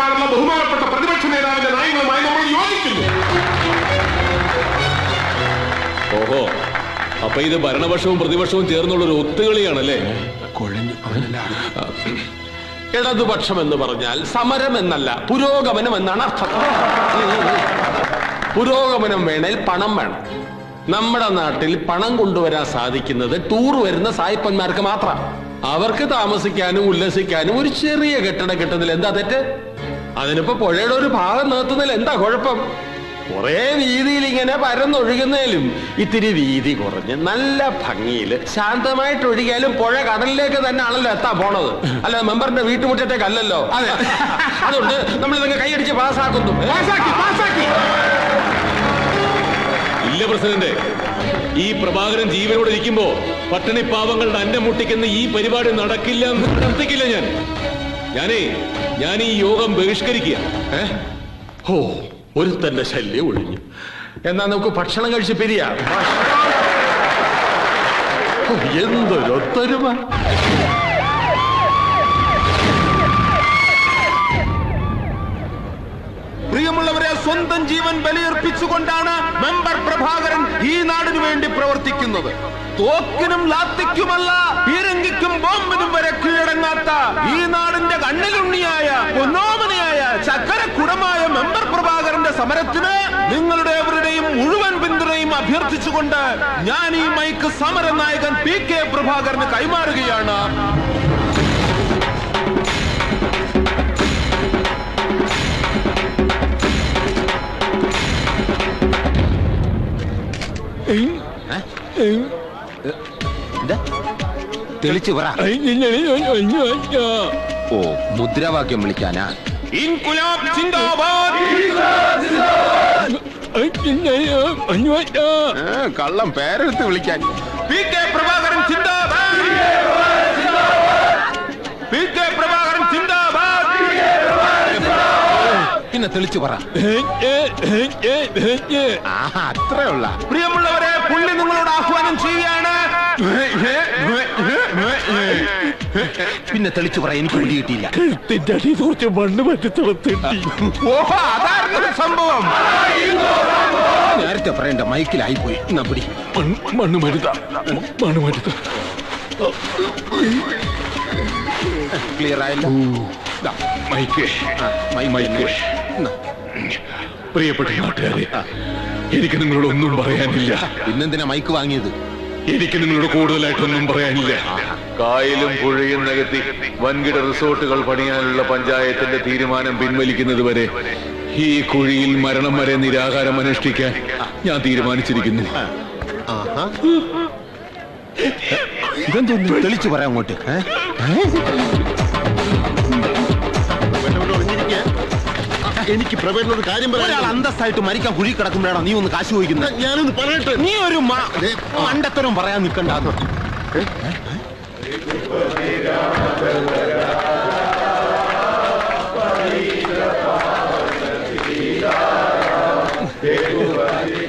കാഴ്ചപ്പാടുള്ള ബഹുമാനപ്പെട്ട പ്രതിപക്ഷ നേതാവിന്റെ നയങ്ങളുമായി നമ്മൾ യോജിക്കുന്നു. ഓഹോ, അപ്പൊ ഇത് ഭരണപക്ഷവും പ്രതിപക്ഷവും ചേർന്നുള്ള ഒരു ഒത്തുകളിയാണല്ലേ? ഇടതുപക്ഷം എന്ന് പറഞ്ഞാൽ സമരം എന്നല്ല, പുരോഗമനം എന്നാണ് അർത്ഥം. പുരോഗമനം വേണേൽ പണം വേണം. നമ്മുടെ നാട്ടിൽ പണം കൊണ്ടുവരാൻ സാധിക്കുന്നത് ടൂർ വരുന്ന സായിപ്പന്മാർക്ക് മാത്രം. അവർക്ക് താമസിക്കാനും ഉല്ലസിക്കാനും ഒരു ചെറിയ കെട്ടിടം കിട്ടുന്നതിൽ എന്താ തെറ്റ്? അതിനിപ്പോ പുഴയുടെ ഒരു ഭാഗം നിർത്തുന്നതിൽ എന്താ കുഴപ്പം? കുറെ വീതിയിൽ ഇങ്ങനെ പരന്നൊഴുകുന്നതിലും ഇത്തിരി വീതി കുറഞ്ഞ് നല്ല ഭംഗിയിൽ ശാന്തമായിട്ട് ഒഴുകിയാലും പുഴ കടലിലേക്ക് തന്നെ ആണല്ലോ എത്താൻ പോണത്. അല്ല മെമ്പറിന്റെ വീട്ടുമുറ്റത്തേക്കല്ലല്ലോ. അതെ, അതുകൊണ്ട് നമ്മൾ ഇതൊക്കെ കൈയടിച്ച് പാസ്സാക്കുന്നു. ഇല്ല പ്രസിഡന്റ്, ഈ പ്രഭാകരൻ ജീവനോടെ ഇരിക്കുമ്പോ പട്ടിണി പാവങ്ങളുടെ അന്നം മുട്ടിക്കുന്ന ഈ പരിപാടി നടക്കില്ല എന്ന് പ്രവർത്തിക്കില്ല. ഞാൻ ഈ യോഗം ബഹിഷ്കരിക്കുക. ഓ, ഒരുത്തന്റെ ശല്യം ഒഴിഞ്ഞു. എന്നാ നമുക്ക് ഭക്ഷണം കഴിച്ച് പിരിയാം. എന്തൊരൊത്തൊരുമ! പ്രിയമുള്ളവരെ, സ്വന്തം ജീവൻ ബലിയർപ്പിച്ചുകൊണ്ടാണ് മെമ്പർ പ്രഭാകരൻ ഈ നാടിനു വേണ്ടി പ്രവർത്തിക്കുന്നത്. തോക്കിനും ലാത്തിക്കുമല്ല, പീരങ്കിക്കും ബോംബിനും വരെ കീഴടങ്ങാത്ത ഈ നാടിന്റെ കണ്ണിലുണ്ണിയായ പൊന്നോമനയായ ചക്കരക്കുടമായ മെമ്പർ പ്രഭാകരന്റെ സമരത്തിന് നിങ്ങളുടെ എവരുടെയും മുഴുവൻ പിന്തുണയും അഭ്യർത്ഥിച്ചുകൊണ്ട് ഞാൻ ഈ മൈക്ക് സമര നായകൻ PK പ്രഭാകരന് കൈമാറുകയാണ്. തെളിച്ചു പറ. ഓ, മുദ്രാവാക്യം വിളിക്കാനാ? ഇൻകുലാബ് സിന്ദാബാദ്. കള്ളം പേരെടുത്ത് വിളിക്കാൻ. PK പ്രഭാകരൻ സിന്ദാബാദ്. PK പ്രഭാകരൻ സിന്ദാബാദ്. പിന്നെ തെളിച്ചു പറ. അത്രേ ഉള്ള. പ്രിയമുള്ളവരെ, പുള്ളി നിങ്ങളോട് ആഹ്വാനം ചെയ്യുകയാണ്. പിന്നെ തെളിച്ചു പറ. എനിക്ക് പിടി കിട്ടിയില്ല. ഓഹോ, അതായിരുന്നു സംഭവം. നേരത്തെ പറയണ്ട, മൈക്കിലായി പോയി. പിടി. മണ്ണുമരുത ക്ലിയർ ആയല്ലോ. പ്രിയപ്പെട്ട നാട്ടുകാരെ, എനിക്ക് നിങ്ങളോട് ഒന്നും പറയാനില്ല. പിന്നെന്തിനാ മൈക്ക് വാങ്ങിയത്? എനിക്ക് നിങ്ങളോട് കൂടുതലായിട്ടൊന്നും പറയാനില്ല. കായലും പുഴയും നികത്തി വൻകിട റിസോർട്ടുകൾ പണിയാനുള്ള പഞ്ചായത്തിന്റെ തീരുമാനം പിൻവലിക്കുന്നത് വരെ ഈ കുഴിയിൽ മരണം വരെ നിരാഹാരം അനുഷ്ഠിക്കാൻ ഞാൻ തീരുമാനിച്ചിരിക്കുന്നു. ഇതെന്തോന്നു? തെളിച്ചു പറയാം അങ്ങോട്ട്. എനിക്ക് പ്രവേശനോട് കാര്യം പറയാം. അന്തസ്സായിട്ട് മരിക്കാൻ കുഴി കിടക്കുമ്പോഴാണോ നീ ഒന്ന് കാശ് ചോദിക്കുന്നത്? ഞാനൊന്ന് പറയട്ടെ. നീ ഒരു മണ്ടത്തരം പറയാൻ നിൽക്കണ്ടാന്ന്.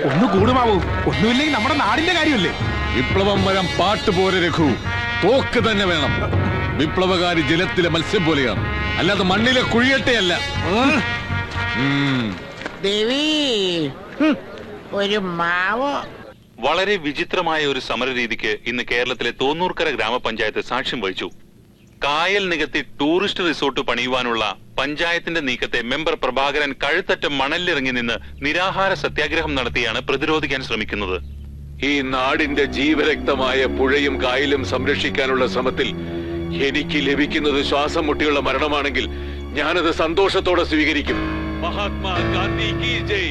ഒന്ന് കൂടുമാവൂ. ഒന്നുമില്ലെങ്കിൽ നമ്മുടെ നാടിന്റെ കാര്യമല്ലേ. വിപ്ലവം വരാൻ പാട്ട് പോരെ രഘു, തോക്ക് തന്നെ വേണം. വിപ്ലവകാരി ജലത്തിലെ മത്സ്യം പോലെയാണ്, അല്ലാതെ മണ്ണിലെ കുഴിയട്ടയല്ല. ദേവി, ഒരു മാവോ. വളരെ വിചിത്രമായ ഒരു സമരരീതിക്ക് ഇന്ന് കേരളത്തിലെ തോന്നൂർക്കര ഗ്രാമപഞ്ചായത്ത് സാക്ഷ്യം വഹിച്ചു. കായൽ നികത്തി ടൂറിസ്റ്റ് റിസോർട്ട് പണിയുവാനുള്ള പഞ്ചായത്തിന്റെ നീക്കത്തെ മെമ്പർ പ്രഭാകരൻ കഴുത്തറ്റം മണലിലിറങ്ങി നിന്ന് നിരാഹാര സത്യാഗ്രഹം നടത്തിയാണ് പ്രതിരോധിക്കാൻ ശ്രമിക്കുന്നത്. ഈ നാടിന്റെ ജീവരക്തമായ പുഴയും കായലും സംരക്ഷിക്കാനുള്ള ശ്രമത്തിൽ എനിക്ക് ലഭിക്കുന്നത് ശ്വാസം മുട്ടിയുള്ള മരണമാണെങ്കിൽ ഞാനത് സന്തോഷത്തോടെ സ്വീകരിക്കും. മഹാത്മാഗാന്ധി കി ജയ്.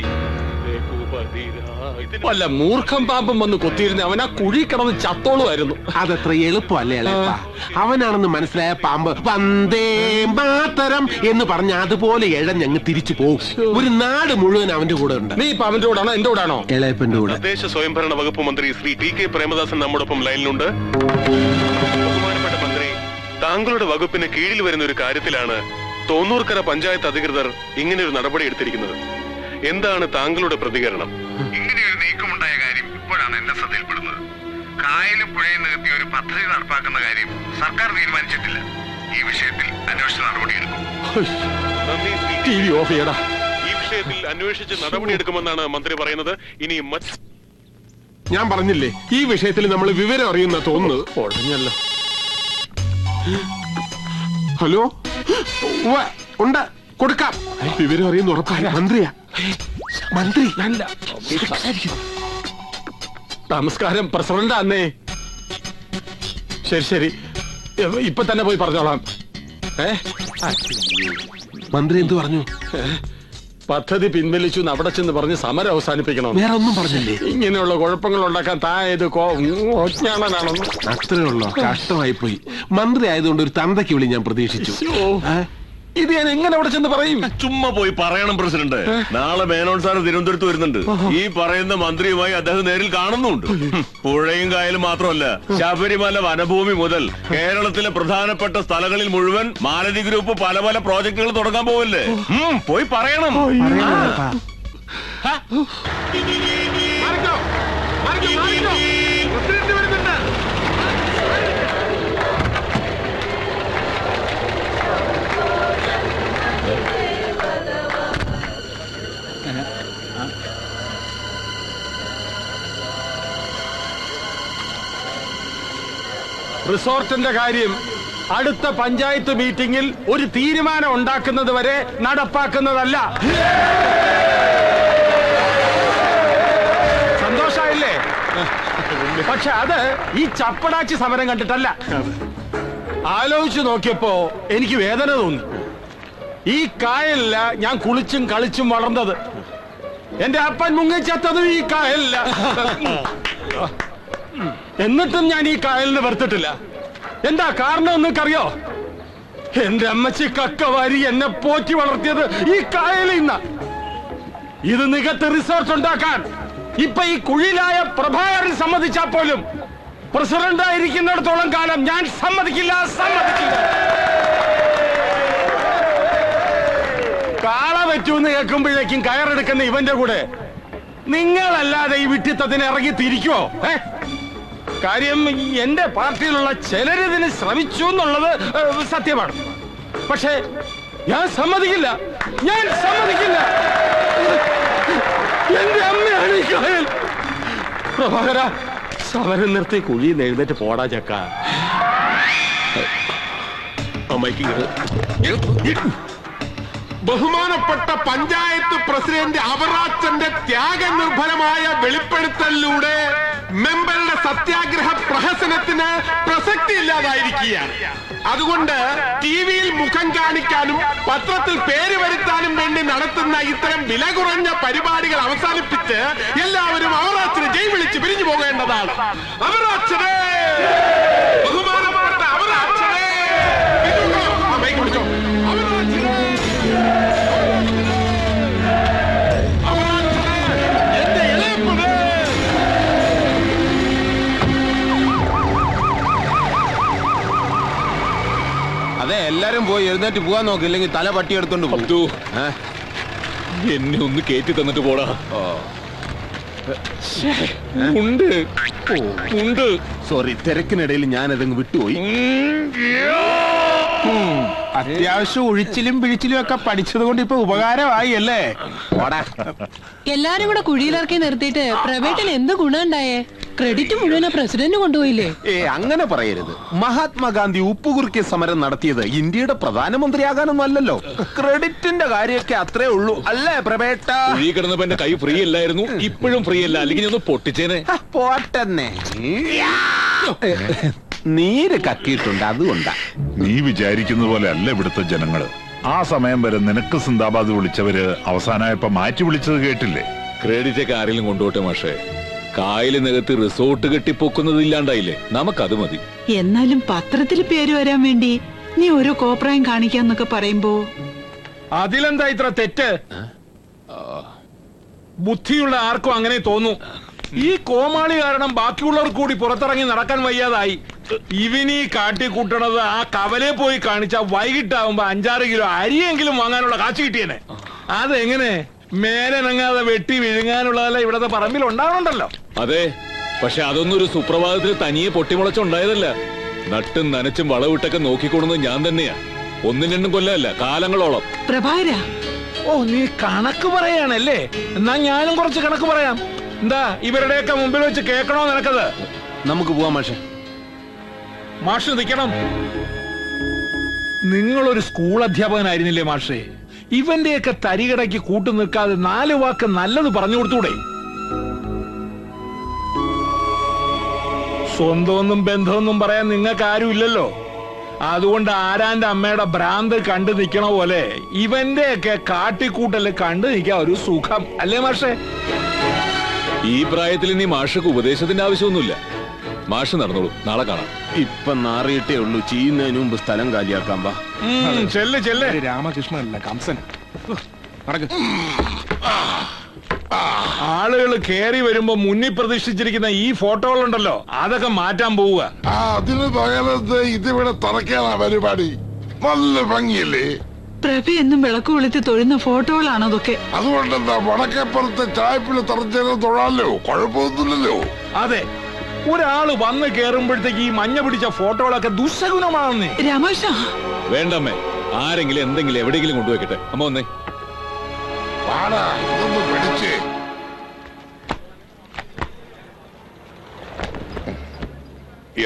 വല്ല മൂർഖം പാമ്പും വന്ന് കൊത്തിയിരുന്ന അവൻ ആ കുഴി കിടന്ന് ചത്തോളുമായിരുന്നു. അതത്ര എളുപ്പമല്ലേ അല്ലേപ്പ? അവനാണെന്ന് മനസ്സിലായ പാമ്പ് വന്ദേ മാതരം എന്ന് പറഞ്ഞ അതുപോലെ എഴഞ്ഞങ്ങ് തിരിച്ചു പോകും. ഒരു നാട് മുഴുവൻ അവന്റെ കൂടെ ഉണ്ട്. നീ ഇപ്പൊ അവന്റെ കൂടാണോ എന്റെ കൂടാണോ? ഇളയപ്പന്റെ കൂടെ. തദ്ദേശ സ്വയംഭരണ വകുപ്പ് മന്ത്രി ശ്രീ TK പ്രേമദാസൻ നമ്മോടൊപ്പം ലൈനിലുണ്ട്. ബഹുമാനപ്പെട്ട മന്ത്രി, താങ്കളുടെ വകുപ്പിന് കീഴിൽ വരുന്ന ഒരു കാര്യത്തിലാണ് തോന്നൂർക്കര പഞ്ചായത്ത് അധികൃതർ ഇങ്ങനെ ഒരു നടപടി എടുത്തിരിക്കുന്നത്. എന്താണ് താങ്കളുടെ പ്രതികരണം? ഇങ്ങനെയൊരു നീക്കമുണ്ടായ കാര്യം ഇപ്പോഴാണ് എന്റെ ശ്രദ്ധയിൽപ്പെടുന്നത്. കായലും പുഴയും നികത്തി ഒരു പദ്ധതി നടപ്പാക്കുന്ന കാര്യം സർക്കാർ തീരുമാനിച്ചിട്ടില്ല. ഈ വിഷയത്തിൽ അന്വേഷണ നടപടിയെടുക്കും. നന്ദി ശ്രീ ടി വി ഓഫ് ചെയ്യടാ. ഈ വിഷയത്തിൽ അന്വേഷിച്ച് നടപടിയെടുക്കുമെന്നാണ് മന്ത്രി പറയുന്നത്. ഇനി ഞാൻ പറഞ്ഞില്ലേ, ഈ വിഷയത്തിൽ നമ്മൾ വിവരം അറിയുന്ന തോന്നുന്നത്. ഒഴിഞ്ഞല്ലോ. ഹലോ, ഉണ്ട്, കൊടുക്കാം. വിവരം അറിയുന്ന ഉറപ്പാണ്. മന്ത്രിയാ, മന്ത്രി. നമസ്കാരം പ്രസിഡന്റ്. അന്നേ ശരി ശരി, ഇപ്പൊ തന്നെ പോയി പറഞ്ഞോളാം. മന്ത്രി എന്ത് പറഞ്ഞു? പദ്ധതി പിൻവലിച്ചു അവിടെ ചെന്ന് പറഞ്ഞ് സമരം അവസാനിപ്പിക്കണം. വേറെ ഒന്നും പറഞ്ഞില്ലേ? ഇങ്ങനെയുള്ള കുഴപ്പങ്ങൾ ഉണ്ടാക്കാൻ തായത് ജ്ഞാനാണെന്ന്. അത്രേ ഉള്ളോ? കഷ്ടമായി പോയി. മന്ത്രി ആയതുകൊണ്ട് ഒരു തന്തയ്ക്ക് വിളി ഞാൻ പ്രതീക്ഷിച്ചു. ഇത് ഞാൻ എങ്ങനെ അവിടെ ചെന്ന് പറയും? ചുമ്മാ പോയി പറയണം പ്രസിഡന്റ്. നാളെ മേനോൻ സാറ് തിരുവനന്തപുരത്ത് വരുന്നുണ്ട്. ഈ പറയുന്ന മന്ത്രിയുമായി അദ്ദേഹം നേരിൽ കാണുന്നുണ്ട്. പുഴയും കായലും മാത്രമല്ല, ശബരിമല വനഭൂമി മുതൽ കേരളത്തിലെ പ്രധാനപ്പെട്ട സ്ഥലങ്ങളിൽ മുഴുവൻ മാലതി ഗ്രൂപ്പ് പല പല പ്രോജക്ടുകൾ തുടങ്ങാൻ പോവല്ലേ. പോയി പറയണം. റിസോർട്ടിന്റെ കാര്യം അടുത്ത പഞ്ചായത്ത് മീറ്റിംഗിൽ ഒരു തീരുമാനം ഉണ്ടാക്കുന്നത് വരെ നടപ്പാക്കുന്നതല്ല. സന്തോഷായില്ലേ? പക്ഷെ അത് ഈ ചപ്പടാച്ചി സമരം കണ്ടിട്ടല്ല. ആലോചിച്ചു നോക്കിയപ്പോ എനിക്ക് വേദന തോന്നി. ഈ കായലില ഞാൻ കുളിച്ചും കളിച്ചും വളർന്നത്. എന്റെ അപ്പൻ മുങ്ങിച്ചത്തതും ഈ കായലില. എന്നിട്ടും ഞാൻ ഈ കായലിന് വെറുത്തിട്ടില്ല. എന്താ കാരണം എന്നറിയോ? എന്റെ അമ്മച്ചി കക്കവാരി എന്നെ പോറ്റി വളർത്തിയത് ഈ കായലിൽ നിന്ന്. ഇത് നികത്ത് റിസോർട്ട് ഉണ്ടാക്കാൻ ഇപ്പൊ ഈ കുഴിയിലായ പ്രഭാകരൻ സമ്മതിച്ചാൽ പോലും പ്രസിഡന്റ് ആയിരിക്കുന്നിടത്തോളം കാലം ഞാൻ സമ്മതിക്കില്ല. കാള പറ്റൂന്ന് കേൾക്കുമ്പോഴേക്കും കയറെടുക്കുന്ന ഇവന്റെ കൂടെ നിങ്ങളല്ലാതെ ഈ വിട്ടിത്തത്തിന് ഇറങ്ങി തിരിക്കുവോ? കാര്യം എന്റെ പാർട്ടിയിലുള്ള ചിലരിതിന് ശ്രമിച്ചു എന്നുള്ളത് സത്യമാണ്. പക്ഷേ ഞാൻ സമ്മതിക്കില്ല. എന്റെ അമ്മയാണ് ഈ കായൽ. പ്രഭാകര, സമരം നിർത്തി കുഴിയിൽ നിന്ന് എഴുന്നേറ്റ് പോടാ ചക്ക. ബഹുമാനപ്പെട്ട പഞ്ചായത്ത് പ്രസിഡന്റ് അവറാച്ചന്റെ ത്യാഗനിർഭരമായ വെളിപ്പെടുത്തലിലൂടെ മെമ്പറുടെ സത്യാഗ്രഹ പ്രഹസനത്തിന് പ്രസക്തി ഇല്ലാതായിരിക്കുകയാണ്. അതുകൊണ്ട് ടിവിയിൽ മുഖം കാണിക്കാനും പത്രത്തിൽ പേര് വരുത്താനും വേണ്ടി നടത്തുന്ന ഇത്തരം വില കുറഞ്ഞ പരിപാടികൾ അവസാനിപ്പിച്ച് എല്ലാവരും അവറാച്ചനെ ജയ് വിളിച്ച് പിരിഞ്ഞു പോകേണ്ടതാണ്. അവറാച്ചനെ, ബഹുമാനപ്പെട്ട അവറാച്ചനെ, അതെ, എല്ലാരും പോയി എഴുന്നേറ്റ് പോകാൻ നോക്കി, ഇല്ലെങ്കിൽ തല പട്ടി എടുത്തോണ്ട് പോകും. എന്നെ ഒന്ന് കേറ്റി തന്നിട്ട് പോടാ. ഉണ്ട്. സോറി, തിരക്കിനിടയിൽ ഞാനതങ്ങ് വിട്ടുപോയി. അത്യാവശ്യം ഒഴിച്ചിലും പിഴിച്ചിലും ഒക്കെ പഠിച്ചത് കൊണ്ട് ഇപ്പൊ ഉപകാരമായി അല്ലേ? എല്ലാരും കൂടെ കുഴിയിലിറക്കി നിർത്തിയിട്ട് പ്രൈവേറ്റിന് എന്ത് ഗുണം ഉണ്ടായേ? ക്രെഡിറ്റ് മുഴുവൻ പ്രസിഡന്റ് കൊണ്ടുപോയില്ലേ? അങ്ങനെ പറയരുത്. മഹാത്മാഗാന്ധി ഉപ്പുകുറുക്കിയ സമരം നടത്തിയത് ഇന്ത്യയുടെ പ്രധാനമന്ത്രിയാകാനൊന്നും അല്ലല്ലോ. ക്രെഡിറ്റിന്റെ കാര്യമൊക്കെ അത്രേ ഉള്ളൂ അല്ലേ പ്രബേട്ട? ഈ കിടന്നപ്പോ എന്റെ കൈ ഫ്രീ അല്ലായിരുന്നു, ഇപ്പോഴും ഫ്രീ അല്ല. അല്ലെങ്കിൽ ഒന്ന് പൊട്ടിച്ചേനെ. പോട്ടെന്നെ, നീര് കക്കിയിട്ടുണ്ട്, അതുകൊണ്ടാ. നീ വിചാരിക്കുന്ന പോലെ അല്ല ഇവിടുത്തെ ജനങ്ങള്. ആ സമയം വരെ നിനക്ക് സിന്ദാബാദ് വിളിച്ചവര് അവസാനമായപ്പോ മാറ്റി വിളിച്ചത് കേട്ടില്ലേ? ക്രെഡിറ്റ് ഒക്കെ ആരെങ്കിലും കൊണ്ടുപോട്ടെ മാഷേ. കായലിനകത്ത് റിസോർട്ട് കെട്ടിപ്പൊക്കുന്നത് ഇല്ലാണ്ടായില്ലേ, നമുക്കത് മതി. എന്നാലും പത്രത്തിൽ പേര് വരാൻ വേണ്ടി നീ ഒരു കോപ്രായം കാണിക്കാന്നൊക്കെ പറയുമ്പോ അതിലെന്താ ഇത്ര തെറ്റ്? ബുദ്ധിയുള്ള ആർക്കും അങ്ങനെ തോന്നും. ഈ കോമാളി കാരണം ബാക്കിയുള്ളവർ കൂടി പുറത്തിറങ്ങി നടക്കാൻ വയ്യാതായി. ഇവനീ കാട്ടിക്കൂട്ടണത് ആ കവലെ പോയി കാണിച്ച വൈകിട്ടാവുമ്പോ 5-6 കിലോ അരിയെങ്കിലും വാങ്ങാനുള്ള കാശ് കിട്ടിയേനെ. അതെങ്ങനെ മേലനങ്ങാതെ വെട്ടി വിഴുങ്ങാനുള്ളതല്ല ഇവിടത്തെ പറമ്പിൽ ഉണ്ടാവണുണ്ടല്ലോ. അതെ, പക്ഷെ അതൊന്നും ഒരു സുപ്രഭാതത്തിൽ തനിയെ പൊട്ടിമുളച്ചുണ്ടായതല്ല. നട്ടും നനച്ചും വളവിട്ടൊക്കെ നോക്കിക്കൊടുന്നത് ഞാൻ തന്നെയാ. ഒന്നും രണ്ടും കൊല്ലമല്ല, കാലങ്ങളോളം. പ്രഭാകര, ഓ നീ കണക്ക് പറയാണല്ലേ? എന്നാ ഞാനും കുറച്ച് കണക്ക് പറയാം. എന്താ ഇവരുടെയൊക്കെ മുമ്പിൽ വെച്ച് കേൾക്കണോ നിനക്കത്? നമുക്ക് പോവാം മാഷെ. മാഷ് നിൽക്കണം. നിങ്ങളൊരു സ്കൂൾ അധ്യാപകനായിരുന്നില്ലേ മാഷേ? ഇവന്റെയൊക്കെ തരികടയ്ക്ക് കൂട്ടു നിൽക്കാതെ 4 വാക്ക് നല്ലത് പറഞ്ഞു കൊടുത്തൂടെ? സ്വന്തമൊന്നും ബന്ധമൊന്നും പറയാൻ നിങ്ങൾക്ക് ആരും ഇല്ലല്ലോ. അതുകൊണ്ട് ആരാന്റെ അമ്മയുടെ ഭ്രാന്ത് കണ്ടു നിൽക്കണ പോലെ ഇവന്റെയൊക്കെ കാട്ടിക്കൂട്ടല് കണ്ടു നിൽക്കാൻ ഒരു സുഖം അല്ലേ മാഷേ? ഈ പ്രായത്തിൽ ഇനി മാഷക്ക് ഉപദേശത്തിന്റെ ആവശ്യമൊന്നുമില്ല. മാഷ് നടന്നോളൂ, നാളെ കാണാം. ഇപ്പൊ നാറിയിട്ടേ ഉള്ളൂ, ചെയ്യുന്നതിന് മുമ്പ് സ്ഥലം കാലിയാക്കാൻ. ചെല്ല് ചെല്ല്. രാമകൃഷ്ണനല്ല, കംസൻ. ആളുകൾ കേറി വരുമ്പോ മുന്നിൽ പ്രതിഷ്ഠിച്ചിരിക്കുന്ന ഈ ഫോട്ടോകളുണ്ടല്ലോ, അതൊക്കെ മാറ്റാൻ പോവുക. അതിന് പകരത്ത് ഇതിവിടെ തറയ്ക്കാനാ പരിപാടി. നല്ല ഭംഗിയല്ലേ? പ്രഭ എന്നും വിളക്ക് കൊളുത്തി തൊഴുന്ന ഫോട്ടോകളാണ് അതൊക്കെ. അതുകൊണ്ടെന്താ വടക്കേപ്പുറത്തെ ചായപ്പിൽ തറച്ചേരം തൊഴാലോ, കുഴപ്പമൊന്നുമില്ലല്ലോ. അതെ, ഒരാള് വന്ന് കേറുമ്പോഴത്തേക്ക് ഈ മഞ്ഞ പിടിച്ച ഫോട്ടോകളൊക്കെ ദുസ്സഗുണമാണെന്ന്. രമേശ വേണ്ടമ്മേ, ആരെങ്കിലും എന്തെങ്കിലും എവിടെയെങ്കിലും കൊണ്ടുവയ്ക്കട്ടെ. അമ്മ വന്നേ. ഇതൊന്ന് പിടിച്ചേ.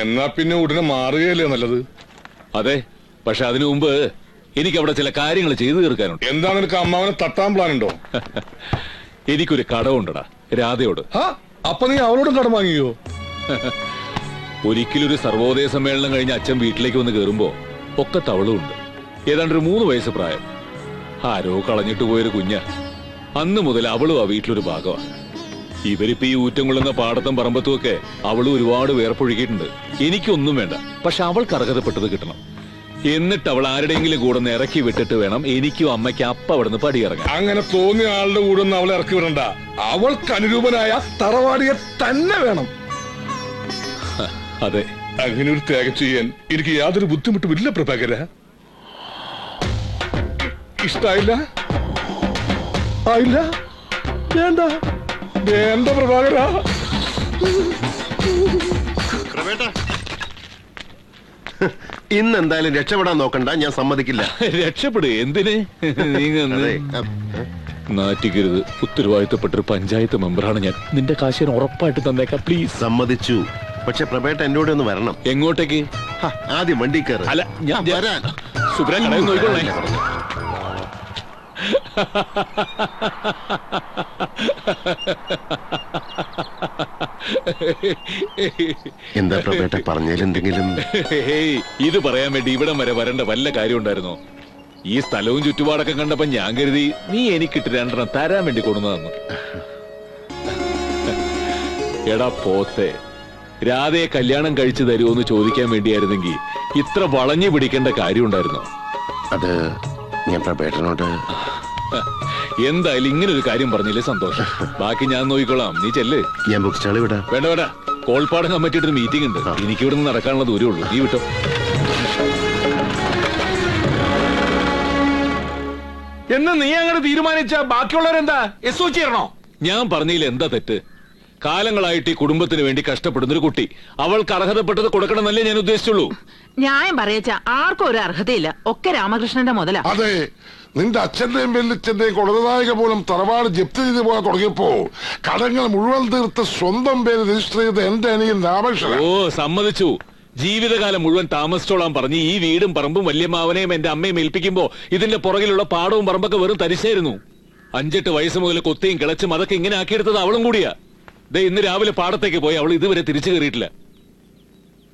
എന്നാ പിന്നെ ഉടനെ മാറുകയല്ലേ നല്ലത്? അതെ, പക്ഷെ അതിനു മുമ്പ് എനിക്ക് അവിടെ ചില കാര്യങ്ങൾ ചെയ്തു തീർക്കാനുണ്ട്. എന്താ നിനക്ക് അമ്മാവനെ തട്ടാൻ പ്ലാൻ ഉണ്ടോ? എനിക്കൊരു കടമുണ്ടടാ, രാധയോട്. അപ്പൊ നീ അവളോടും കടം വാങ്ങിയോ? ഒരിക്കലൊരു സർവോദയ സമ്മേളനം കഴിഞ്ഞ് അച്ഛൻ വീട്ടിലേക്ക് വന്ന് കേറുമ്പോ ഒക്കെ തവളുണ്ട്. ഏതാണ്ട് ഒരു 3 വയസ്സ് പ്രായം. ആരോ കളഞ്ഞിട്ട് പോയൊരു കുഞ്ഞ. അന്ന് മുതൽ അവളും ആ വീട്ടിലൊരു ഭാഗമാണ്. ഇവരിപ്പോ ഈ ഊറ്റം കൊള്ളുന്ന പാടത്തും പറമ്പത്തും ഒക്കെ അവളും ഒരുപാട് വേർപ്പൊഴുകിയിട്ടുണ്ട്. എനിക്കൊന്നും വേണ്ട, പക്ഷെ അവൾക്ക് അർഹതപ്പെട്ടത് കിട്ടണം. എന്നിട്ട് അവൾ ആരുടെയെങ്കിലും കൂടെ ഒന്ന് ഇറക്കി വിട്ടിട്ട് വേണം എനിക്കും അമ്മയ്ക്ക് അപ്പ അവിടുന്ന് പടിയിറങ്ങാൻ. അങ്ങനെ തോന്നിയ ആളുടെ കൂടെ ഒന്നും അവളെ ഇറക്കി വിടണ്ട. അവൾക്ക് അനുരൂപനായ തറവാടിയെ തന്നെ വേണം. അതെ, അങ്ങനെ ഒരു ത്യാഗം ചെയ്യാൻ എനിക്ക് യാതൊരു ബുദ്ധിമുട്ടും ഇല്ല പ്രഭാകര. ഇഷ്ടായില്ല? ആയില്ല? വേണ്ട വേണ്ട പ്രഭാകര. ഇന്ന് എന്തായാലും രക്ഷപ്പെടാൻ നോക്കണ്ട, ഞാൻ സമ്മതിക്കില്ല. രക്ഷപ്പെടുക എന്തിന്? നാറ്റിക്കരുത്. ഉത്തരവാദിത്തപ്പെട്ടൊരു പഞ്ചായത്ത് മെമ്പറാണ് ഞാൻ. നിന്റെ കാശ് ഞാൻ ഉറപ്പായിട്ട് തന്നേക്കാം, പ്ലീസ്. സമ്മതിച്ചു. പക്ഷെ പ്രഭേട്ട എന്നോട് ഒന്ന് വരണം. എങ്ങോട്ടേക്ക്? ആദ്യം വണ്ടി കയറി. അല്ല, ഞാൻ വരാൻ. സുബ്രാൻ കടയിൽ നോക്കിക്കൊള്ളേ. എന്താ പ്രഭേട്ട പറഞ്ഞതിലെന്തെങ്കിലും? ഇത് പറയാൻ വേണ്ടി ഇവിടം വരെ വരേണ്ട വല്ല കാര്യം ഉണ്ടായിരുന്നോ? ഈ സ്ഥലവും ചുറ്റുപാടൊക്കെ കണ്ടപ്പോ ഞാൻ കരുതി നീ എനിക്കിട്ട് 2 തരാൻ വേണ്ടി കൊണ്ടുവന്നു. എടാ പോത്തെ, രാധയെ കല്യാണം കഴിച്ചു തരുമോന്ന് ചോദിക്കാൻ വേണ്ടിയായിരുന്നെങ്കിൽ ഇത്ര വളഞ്ഞു പിടിക്കേണ്ട കാര്യം ഉണ്ടായിരുന്നോ? അത് ഞാൻ പ്രഭേട്ടനോട്. എന്തായാലും ഇങ്ങനെ ഒരു കാര്യം പറഞ്ഞില്ലേ, സന്തോഷം. ബാക്കി ഞാൻ നോക്കിക്കോളാം, നീ ചെല്ല്. ഞാൻ ബുക്ക് സ്റ്റാളിൽ വിടാം. വേണ്ട വേണ്ട, കോൾപ്പാടം കമ്മിറ്റിയുടെ മീറ്റിംഗ് ഉണ്ട്. എനിക്ക് ഇവിടെ നിന്ന് നടക്കാനുള്ള ദൂരേ ഉള്ളൂ, നീ വിട്ടോ. എന്ന് നീ അങ്ങനെ തീരുമാനിച്ച ബാക്കിയുള്ളവരെന്താ എസ് ചെയ്യണോ? ഞാൻ പറഞ്ഞതിൽ എന്താ തെറ്റ്? കാലങ്ങളായിട്ട് ഈ കുടുംബത്തിന് വേണ്ടി കഷ്ടപ്പെടുന്ന ഒരു കുട്ടി, അവൾക്ക് അർഹതപ്പെട്ടത് കൊടുക്കണമെന്നല്ലേ ഞാൻ ഉദ്ദേശിച്ചുള്ളൂ. ന്യായം പറയച്ച ആർക്കും ഒരു അർഹതയില്ല. ഒക്കെ രാമകൃഷ്ണന്റെ മുതലാ. അതെ, നിന്റെ അച്ഛന്റെയും വെല്ലിച്ചന്റെയും കൊടനായിക പോലും തറവാട് ജപ്തി ചെയ്ത് പോകാൻ തുടങ്ങിയപ്പോ കടങ്ങൾ മുഴുവൻ തീർത്ത് സ്വന്തം പേര് രജിസ്റ്റർ ചെയ്ത് എന്റെ അനിയൻ രാമകൃഷ്ണൻ. ഓ, സമ്മതിച്ചു. ജീവിതകാലം മുഴുവൻ താമസിച്ചോളാൻ പറഞ്ഞ് ഈ വീടും പറമ്പും വല്യമ്മാവനെയും എന്റെ അമ്മയും ഏൽപ്പിക്കുമ്പോ ഇതിന്റെ പുറകിലുള്ള പാടവും പറമ്പൊക്കെ വെറും തരിശായിരുന്നു. 5-8 വയസ്സ് മുതൽ കൊത്തിയും കിളച്ചും അതൊക്കെ ഇങ്ങനെ ആക്കിയെടുത്തത് അവളും കൂടിയാ. ദേ ഇന്ന് രാവിലെ പാടത്തേക്ക് പോയി അവൾ ഇതുവരെ തിരിച്ചു കയറിയിട്ടില്ല.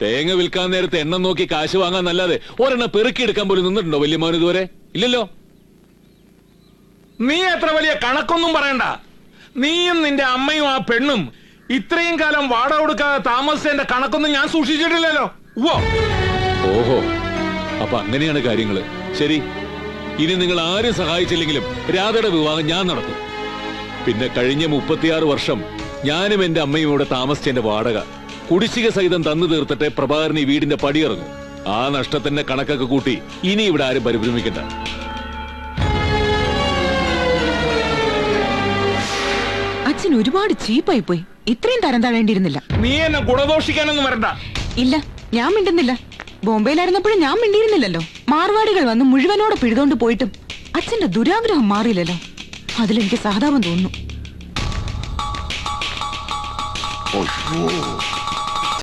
തേങ്ങ വിൽക്കാൻ നേരത്തെ എണ്ണം നോക്കി കാശ് വാങ്ങാന്നല്ലാതെ ഒരെണ്ണം പെറുക്കിയെടുക്കാൻ പോലും നിന്നിട്ടുണ്ടോ വല്യമ്മാവൻ ഇതുവരെ? ഇല്ലല്ലോ. നീ എത്ര വലിയ കണക്കൊന്നും പറയണ്ട. നീയും നിന്റെ അമ്മയും ആ പെണ്ണും ഇത്രയും കാലം വാടക കൊടുക്കാതെ താമസിച്ചതിന്റെ കണക്കൊന്നും ഞാൻ സൂക്ഷിച്ചിട്ടില്ലല്ലോ. ഓഹോ, അപ്പൊ അങ്ങനെയാണ് കാര്യങ്ങള്. ശരി, ഇനി നിങ്ങൾ ആരും സഹായിച്ചില്ലെങ്കിലും രാധയുടെ വിവാഹം ഞാൻ നടത്തും. പിന്നെ കഴിഞ്ഞ 36 വർഷം ഞാനും എന്റെ അമ്മയും ഇവിടെ താമസിച്ചതിന്റെ വാടക കുടിശ്ശിക സഹിതം തന്നു തീർത്തിട്ട് പ്രഭാകരൻ ഈ വീടിന്റെ പടിയിറങ്ങും. ആ നഷ്ടത്തിന്റെ കണക്കൊക്കെ കൂട്ടി ഇനി ഇവിടെ ആരും പരിഭ്രമിക്കണ്ട. അച്ഛൻ ഒരുപാട് ചീപ്പായി പോയി. ഇത്രയും തരം താഴേണ്ടിയിരുന്നില്ല. നീ എന്നെ ഗുണദോഷിക്കാനൊന്നും വരണ്ട. ഇല്ല, ഞാൻ മിണ്ടുന്നില്ല. ബോംബെയിലായിരുന്നപ്പോഴും ഞാൻ മിണ്ടിയിരുന്നില്ലല്ലോ. മാർവാടികൾ വന്ന് മുഴുവനോടെ പിഴുതോണ്ട് പോയിട്ടും അച്ഛന്റെ ദുരാഗ്രഹം മാറിയില്ലല്ലോ. അതിലെനിക്ക് സഹതാപം തോന്നുന്നു.